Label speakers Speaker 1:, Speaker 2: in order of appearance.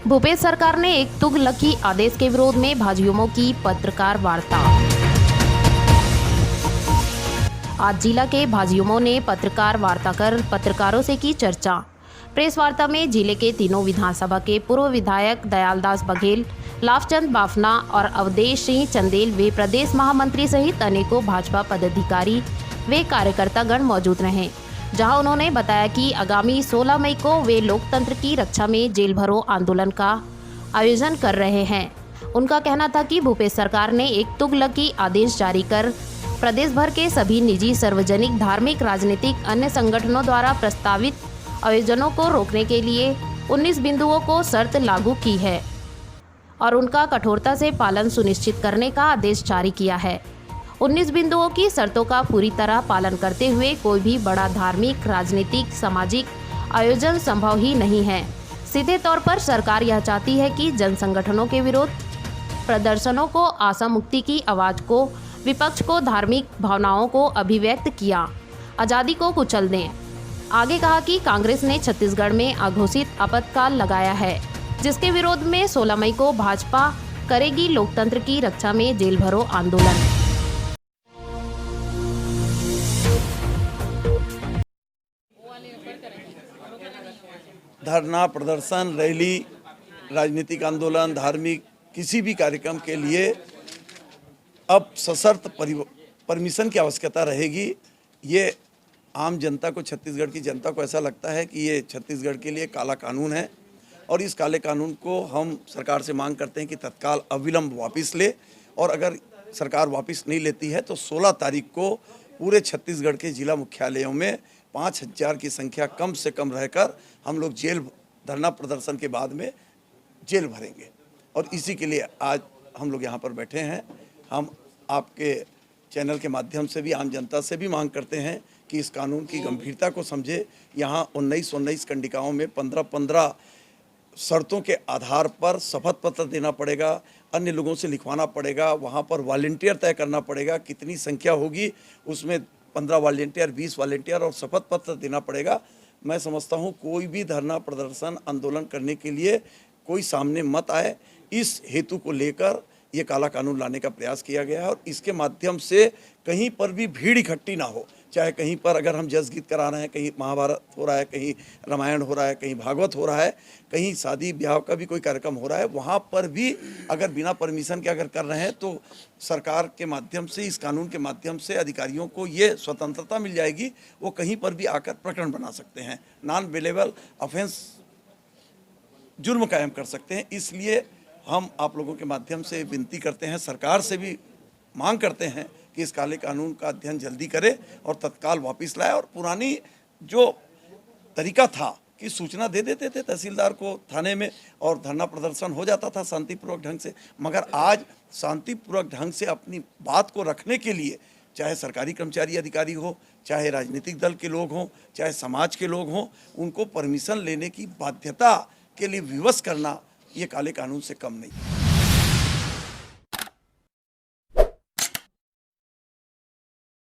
Speaker 1: भूपेश सरकार ने एक तुगलकी आदेश के विरोध में भाजयुमो की पत्रकार वार्ता। आज जिला के भाजयुमो ने पत्रकार वार्ता कर पत्रकारों से की चर्चा। प्रेस वार्ता में जिले के तीनों विधानसभा के पूर्व विधायक दयालदास बघेल, लाभचंद बाफना और अवधेश सिंह चंदेल वे प्रदेश महामंत्री सहित अनेकों भाजपा पदाधिकारी वे कार्यकर्तागण मौजूद रहे, जहां उन्होंने बताया कि आगामी 16 मई को वे लोकतंत्र की रक्षा में जेल भरो आंदोलन का आयोजन कर रहे हैं। उनका कहना था कि भूपेश सरकार ने एक तुगलकी आदेश जारी कर प्रदेश भर के सभी निजी, सार्वजनिक, धार्मिक, राजनीतिक अन्य संगठनों द्वारा प्रस्तावित आयोजनों को रोकने के लिए 19 बिंदुओं को शर्त लागू की है और उनका कठोरता से पालन सुनिश्चित करने का आदेश जारी किया है। 19 बिंदुओं की शर्तों का पूरी तरह पालन करते हुए कोई भी बड़ा धार्मिक, राजनीतिक, सामाजिक आयोजन संभव ही नहीं है। सीधे तौर पर सरकार यह चाहती है कि जन संगठनों के विरोध प्रदर्शनों को, आशा मुक्ति की आवाज़ को, विपक्ष को धार्मिक भावनाओं को अभिव्यक्त किया, आज़ादी को कुचल दें। आगे कहा कि कांग्रेस ने छत्तीसगढ़ में अघोषित आपातकाल लगाया है, जिसके विरोध में 16 मई को भाजपा करेगी लोकतंत्र की रक्षा में जेल भरो आंदोलन।
Speaker 2: धरना, प्रदर्शन, रैली, राजनीतिक आंदोलन, धार्मिक किसी भी कार्यक्रम के लिए अब सशर्त परमिशन की आवश्यकता रहेगी। ये आम जनता को, छत्तीसगढ़ की जनता को ऐसा लगता है कि ये छत्तीसगढ़ के लिए काला कानून है और इस काले कानून को हम सरकार से मांग करते हैं कि तत्काल अविलंब वापस ले। और अगर सरकार वापस नहीं लेती है तो 16 तारीख को पूरे छत्तीसगढ़ के जिला मुख्यालयों में 5000 की संख्या कम से कम रहकर हम लोग जेल धरना प्रदर्शन के बाद में जेल भरेंगे। और इसी के लिए आज हम लोग यहाँ पर बैठे हैं। हम आपके चैनल के माध्यम से भी आम जनता से भी मांग करते हैं कि इस कानून की गंभीरता को समझे। यहाँ 19 कंडिकाओं में 15 शर्तों के आधार पर शपथ पत्र देना पड़ेगा, अन्य लोगों से लिखवाना पड़ेगा, वहाँ पर वॉलंटियर तय करना पड़ेगा, कितनी संख्या होगी उसमें 15 वॉलंटियर, 20 वॉलंटियर और शपथ पत्र देना पड़ेगा। मैं समझता हूँ कोई भी धरना प्रदर्शन आंदोलन करने के लिए कोई सामने मत आए। इस हेतु को लेकर ये काला कानून लाने का प्रयास किया गया है और इसके माध्यम से कहीं पर भी भीड़ इकट्ठी ना हो। चाहे कहीं पर अगर हम जस गीत करा रहे हैं, कहीं महाभारत हो रहा है, कहीं रामायण हो रहा है, कहीं भागवत हो रहा है, कहीं शादी ब्याह का भी कोई कार्यक्रम हो रहा है, वहाँ पर भी अगर बिना परमिशन के अगर कर रहे हैं तो सरकार के माध्यम से, इस कानून के माध्यम से अधिकारियों को ये स्वतंत्रता मिल जाएगी। वो कहीं पर भी आकर प्रकरण बना सकते हैं, नॉन बेलेबल ऑफेंस जुर्म कायम कर सकते हैं। इसलिए हम आप लोगों के माध्यम से विनती करते हैं, सरकार से भी मांग करते हैं कि इस काले कानून का अध्ययन जल्दी करे और तत्काल वापस लाए। और पुरानी जो तरीका था कि सूचना दे देते थे तहसीलदार को थाने में और धरना प्रदर्शन हो जाता था शांतिपूर्वक ढंग से, मगर आज शांतिपूर्वक ढंग से अपनी बात को रखने के लिए चाहे सरकारी कर्मचारी अधिकारी हो, चाहे राजनीतिक दल के लोग हों, चाहे समाज के लोग हों, उनको परमिशन लेने की बाध्यता के लिए विवश करना ये काले कानून से कम नहीं।